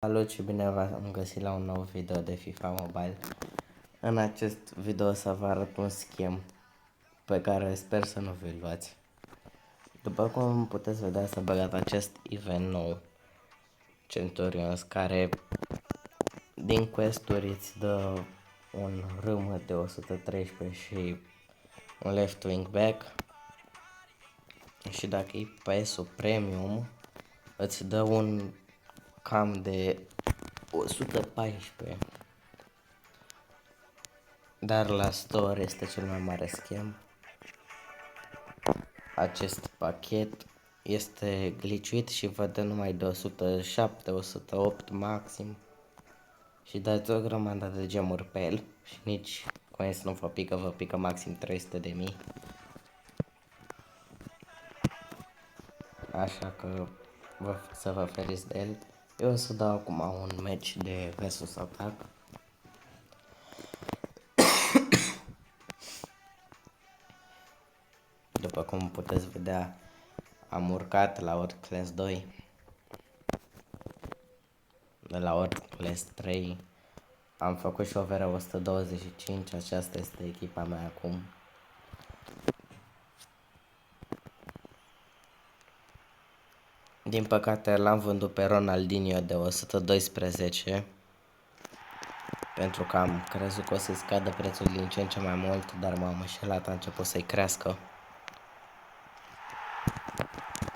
Salut și bine v-am găsit la un nou video de FIFA Mobile. În acest video o să vă arăt un schem pe care sper să nu vi-l luați. După cum puteți vedea, s-a băgat acest event nou, Centurions, care din quest-uri îți dă un râmă de 113 și un left wing back. Și dacă e PS-ul premium, îți dă un cam de 114. Dar la store este cel mai mare schem. Acest pachet este glitchuit și vă dă numai de 107, 108 maxim. Și dați o grămadă de gemuri pe el și nici coins nu vă pică maxim 300.000. Așa că să vă feriți de el. Eu o să dau acum un match de versus atac. După cum puteți vedea, am urcat la World Class 2, de la World Class 3, am făcut și overa 125, aceasta este echipa mea acum. Din păcate l-am vândut pe Ronaldinho de 112, pentru că am crezut că o să-i scadă prețul din ce în ce mai mult, dar m-am înșelat, a început să-i crească.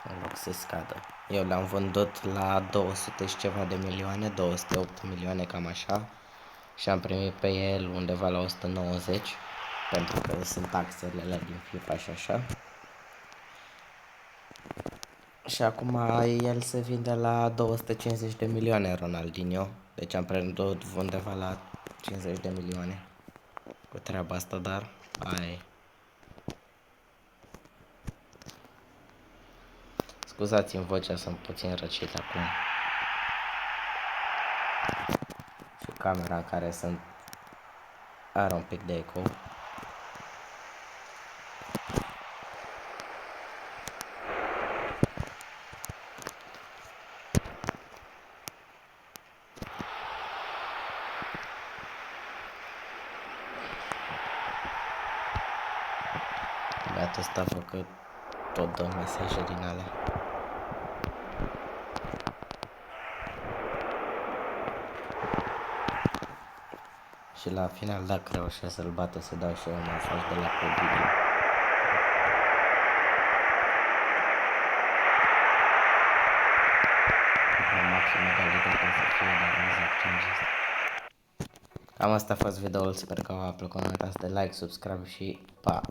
În loc să-i scadă. Eu l-am vândut la 200 și ceva de milioane, 208 milioane, cam așa. Și am primit pe el undeva la 190, pentru că sunt taxele din FIFA și așa. Și acum el se vinde la 250 de milioane Ronaldinho. Deci am prendut undeva la 50 de milioane cu treaba asta, dar ai. Scuzați-mi vocea, sunt puțin răcit acum. Și camera în care sunt are un pic de eco. Gata, asta a făcut tot dă mesaje din alea. Și la final, dacă reușesc să-l bat, o să dau și eu un mesaj de la public. Maxim egalitate să fie, dar exact. Cam asta a fost videoul, sper că v-a plăcut, nu uitați de like, subscribe și pa!